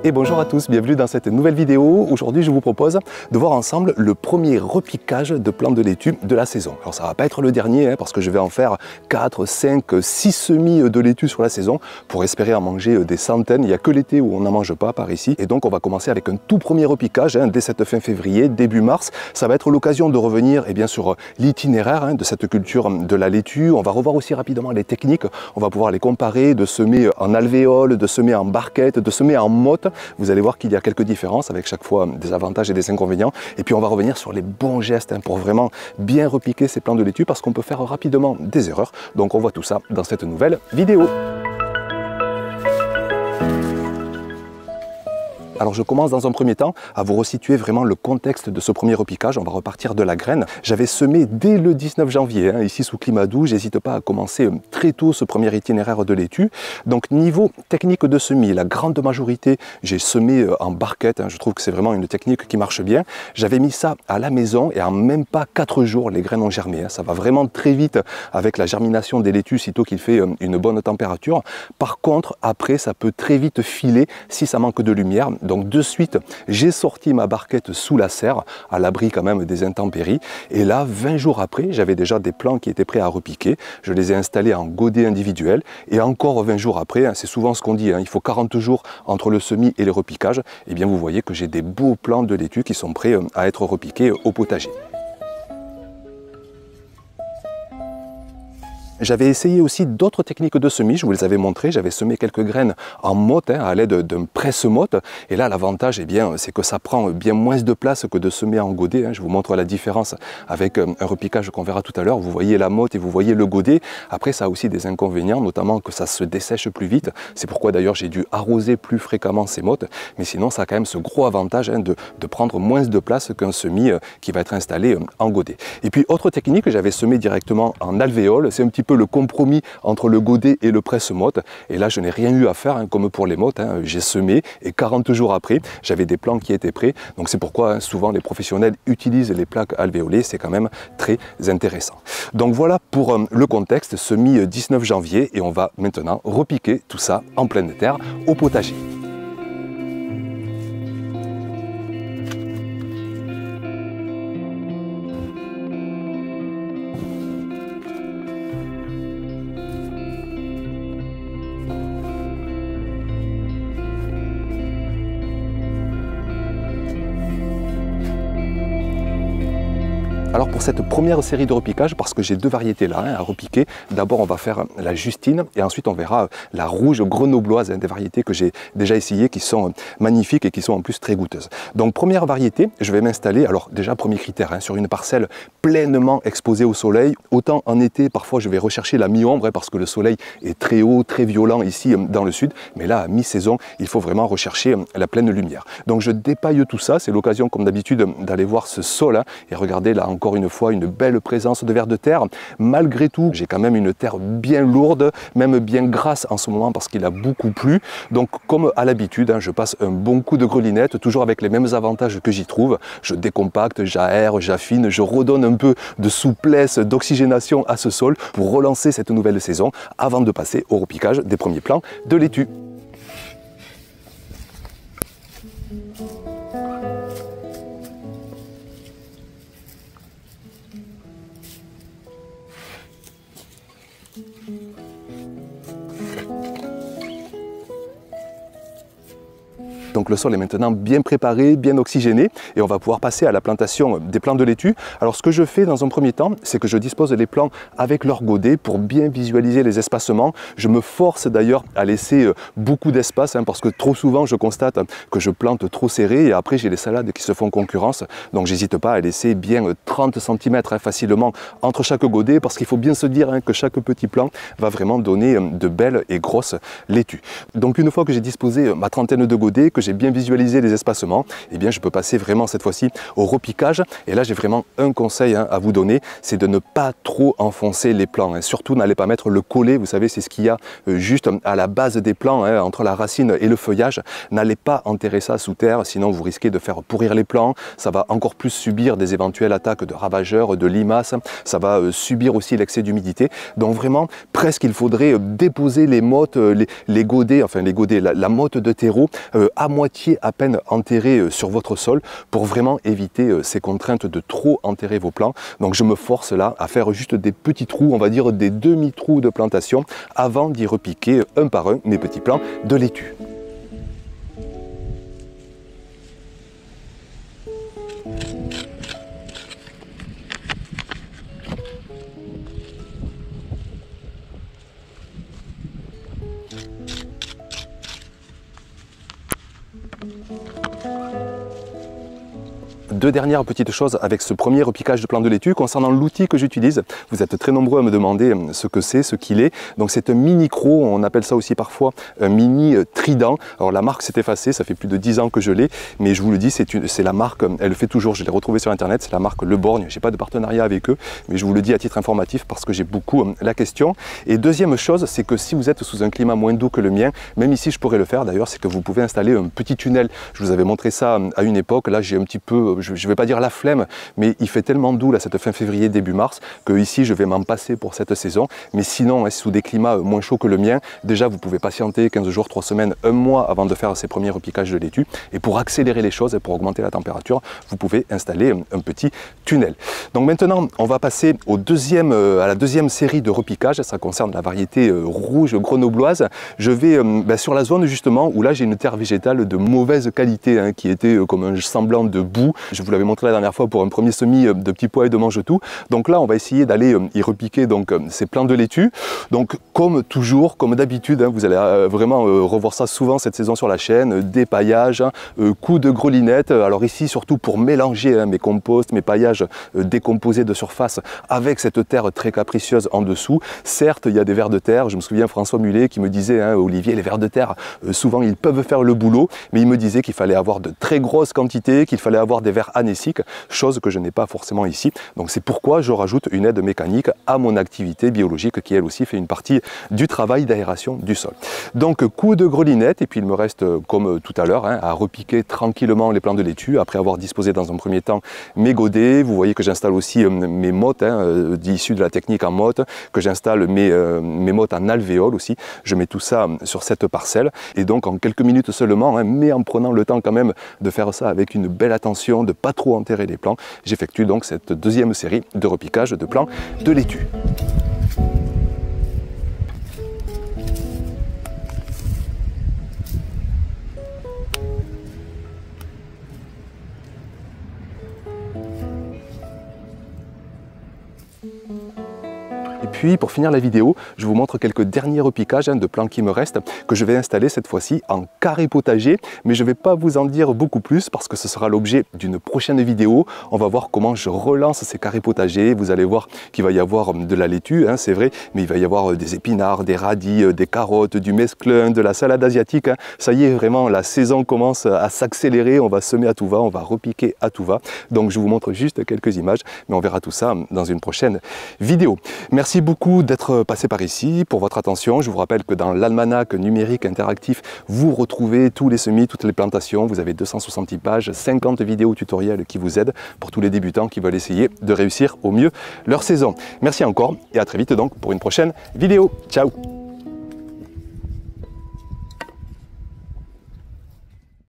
Et bonjour à tous, bienvenue dans cette nouvelle vidéo. Aujourd'hui je vous propose de voir ensemble le premier repiquage de plants de laitue de la saison. Alors ça va pas être le dernier parce que je vais en faire 4, 5, 6 semis de laitue sur la saison pour espérer en manger des centaines. Il n'y a que l'été où on n'en mange pas par ici. Et donc on va commencer avec un tout premier repiquage dès cette fin février, début mars. Ça va être l'occasion de revenir sur l'itinéraire de cette culture de la laitue. On va revoir aussi rapidement les techniques. On va pouvoir les comparer, de semer en alvéole, de semer en barquette, de semer en motte. Vous allez voir qu'il y a quelques différences avec chaque fois des avantages et des inconvénients. Et puis on va revenir sur les bons gestes pour vraiment bien repiquer ces plants de laitue parce qu'on peut faire rapidement des erreurs. Donc on voit tout ça dans cette nouvelle vidéo. Alors je commence dans un premier temps à vous resituer vraiment le contexte de ce premier repiquage. On va repartir de la graine. J'avais semé dès le 19 janvier, ici sous climat doux. J'hésite pas à commencer très tôt ce premier itinéraire de laitue. Donc niveau technique de semis, la grande majorité, j'ai semé en barquette. Je trouve que c'est vraiment une technique qui marche bien. J'avais mis ça à la maison et en même pas 4 jours, les graines ont germé. Ça va vraiment très vite avec la germination des laitues, sitôt qu'il fait une bonne température. Par contre, après, ça peut très vite filer si ça manque de lumière. Donc de suite, j'ai sorti ma barquette sous la serre, à l'abri quand même des intempéries. Et là, 20 jours après, j'avais déjà des plants qui étaient prêts à repiquer. Je les ai installés en godets individuels. Et encore 20 jours après, c'est souvent ce qu'on dit, il faut 40 jours entre le semis et le repiquage. Et bien vous voyez que j'ai des beaux plants de laitue qui sont prêts à être repiqués au potager. J'avais essayé aussi d'autres techniques de semis, je vous les avais montrées. J'avais semé quelques graines en motte à l'aide d'un presse-motte. Et là, l'avantage, c'est que ça prend bien moins de place que de semer en godet. Je vous montre la différence avec un repiquage qu'on verra tout à l'heure. Vous voyez la motte et vous voyez le godet. Après, ça a aussi des inconvénients, notamment que ça se dessèche plus vite. C'est pourquoi d'ailleurs j'ai dû arroser plus fréquemment ces mottes. Mais sinon, ça a quand même ce gros avantage de prendre moins de place qu'un semis qui va être installé en godet. Et puis, autre technique, j'avais semé directement en alvéole. C'est un petit peu le compromis entre le godet et le presse-motte. Et là, je n'ai rien eu à faire, comme pour les mottes. J'ai semé et 40 jours après, j'avais des plants qui étaient prêts. Donc c'est pourquoi souvent les professionnels utilisent les plaques alvéolées. C'est quand même très intéressant. Donc voilà pour le contexte, semis 19 janvier. Et on va maintenant repiquer tout ça en pleine terre au potager. Alors pour cette première série de repiquage, parce que j'ai deux variétés là à repiquer, d'abord on va faire la Justine et ensuite on verra la rouge grenobloise, des variétés que j'ai déjà essayées qui sont magnifiques et qui sont en plus très goûteuses. Donc première variété, je vais m'installer, alors déjà premier critère, sur une parcelle pleinement exposée au soleil. Autant en été, parfois je vais rechercher la mi-ombre parce que le soleil est très haut, très violent ici dans le sud, mais là à mi-saison, il faut vraiment rechercher la pleine lumière. Donc je dépaille tout ça, c'est l'occasion comme d'habitude d'aller voir ce sol et regardez là encore une fois une belle présence de vers de terre. Malgré tout, j'ai quand même une terre bien lourde, même bien grasse en ce moment parce qu'il a beaucoup plu. Donc comme à l'habitude, je passe un bon coup de grelinette, toujours avec les mêmes avantages que j'y trouve. Je décompacte, j'aère, j'affine, je redonne un peu de souplesse, d'oxygénation à ce sol pour relancer cette nouvelle saison avant de passer au repiquage des premiers plants de laitue. Donc le sol est maintenant bien préparé, bien oxygéné et on va pouvoir passer à la plantation des plants de laitue. Alors ce que je fais dans un premier temps, c'est que je dispose les plants avec leur godet pour bien visualiser les espacements. Je me force d'ailleurs à laisser beaucoup d'espace parce que trop souvent je constate que je plante trop serré et après j'ai les salades qui se font concurrence. Donc j'hésite pas à laisser bien 30 cm facilement entre chaque godet parce qu'il faut bien se dire que chaque petit plant va vraiment donner de belles et grosses laitues. Donc une fois que j'ai disposé ma trentaine de godets, que j'ai bien visualisé les espacements, eh bien je peux passer vraiment cette fois-ci au repiquage. Et là j'ai vraiment un conseil à vous donner, c'est de ne pas trop enfoncer les plants. Surtout n'allez pas mettre le collet, vous savez c'est ce qu'il y a juste à la base des plants, entre la racine et le feuillage. N'allez pas enterrer ça sous terre, sinon vous risquez de faire pourrir les plants. Ça va encore plus subir des éventuelles attaques de ravageurs, de limaces. Ça va subir aussi l'excès d'humidité. Donc vraiment, presque il faudrait déposer les mottes, les godets, enfin les godets, la motte de terreau à moitié à peine enterrés sur votre sol pour vraiment éviter ces contraintes de trop enterrer vos plants. Donc je me force là à faire juste des petits trous, on va dire des demi-trous de plantation avant d'y repiquer un par un mes petits plants de laitue. Deux dernières petites choses avec ce premier repiquage de plants de laitue. Concernant l'outil que j'utilise, vous êtes très nombreux à me demander ce que c'est, ce qu'il est. Donc c'est un mini croc, on appelle ça aussi parfois un mini trident. Alors la marque s'est effacée, ça fait plus de 10 ans que je l'ai, mais je vous le dis, c'est la marque, elle le fait toujours, je l'ai retrouvé sur internet, c'est la marque Le Borgne. Je n'ai pas de partenariat avec eux, mais je vous le dis à titre informatif parce que j'ai beaucoup la question. Et deuxième chose, c'est que si vous êtes sous un climat moins doux que le mien, même ici je pourrais le faire d'ailleurs, c'est que vous pouvez installer un petit tunnel. Je vous avais montré ça à une époque, là j'ai un petit peu, je ne vais pas dire la flemme, mais il fait tellement doux là cette fin février, début mars, que ici je vais m'en passer pour cette saison. Mais sinon, sous des climats moins chauds que le mien, déjà vous pouvez patienter 15 jours, 3 semaines, 1 mois avant de faire ces premiers repiquages de laitue. Et pour accélérer les choses et pour augmenter la température, vous pouvez installer un petit tunnel. Donc maintenant, on va passer à la deuxième série de repiquages. Ça concerne la variété rouge grenobloise. Je vais sur la zone justement où là j'ai une terre végétale de mauvaise qualité, hein, qui était comme un semblant de boue. Je vous l'avais montré la dernière fois pour un premier semis de petits pois et de mange-tout. Donc là, on va essayer d'aller y repiquer donc ces plants de laitue. Donc comme toujours, comme d'habitude, hein, vous allez vraiment revoir ça souvent cette saison sur la chaîne, des paillages, coups de grelinette. Alors ici, surtout pour mélanger mes composts, mes paillages décomposés de surface avec cette terre très capricieuse en dessous. Certes, il y a des vers de terre. Je me souviens François Mullet qui me disait, hein, Olivier, les vers de terre, souvent ils peuvent faire le boulot, mais il me disait qu'il fallait avoir de très grosses quantités, qu'il fallait avoir des vers anéciques, chose que je n'ai pas forcément ici. Donc c'est pourquoi je rajoute une aide mécanique à mon activité biologique qui elle aussi fait une partie du travail d'aération du sol. Donc coup de grelinette et puis il me reste comme tout à l'heure, hein, à repiquer tranquillement les plants de laitue après avoir disposé dans un premier temps mes godets. Vous voyez que j'installe aussi mes mottes, hein, issues de la technique en motte, que j'installe mes mottes en alvéole aussi. Je mets tout ça sur cette parcelle et donc en quelques minutes seulement, hein, mais en prenant le temps quand même de faire ça avec une belle attention, de pas trop enterrer les plants, j'effectue donc cette deuxième série de repiquage de plants de laitue. Et puis pour finir la vidéo, je vous montre quelques derniers repiquages de plants qui me restent, que je vais installer cette fois-ci en carré potager, mais je ne vais pas vous en dire beaucoup plus parce que ce sera l'objet d'une prochaine vidéo. On va voir comment je relance ces carrés potagers. Vous allez voir qu'il va y avoir de la laitue, hein, c'est vrai, mais il va y avoir des épinards, des radis, des carottes, du mesclun, de la salade asiatique. Hein. Ça y est, vraiment, la saison commence à s'accélérer, on va semer à tout va, on va repiquer à tout va. Donc je vous montre juste quelques images, mais on verra tout ça dans une prochaine vidéo. Merci beaucoup d'être passé par ici, pour votre attention. Je vous rappelle que dans l'almanach numérique interactif, vous retrouvez tous les semis, toutes les plantations. Vous avez 270 pages, 50 vidéos tutoriels qui vous aident pour tous les débutants qui veulent essayer de réussir au mieux leur saison. Merci encore et à très vite donc pour une prochaine vidéo. Ciao!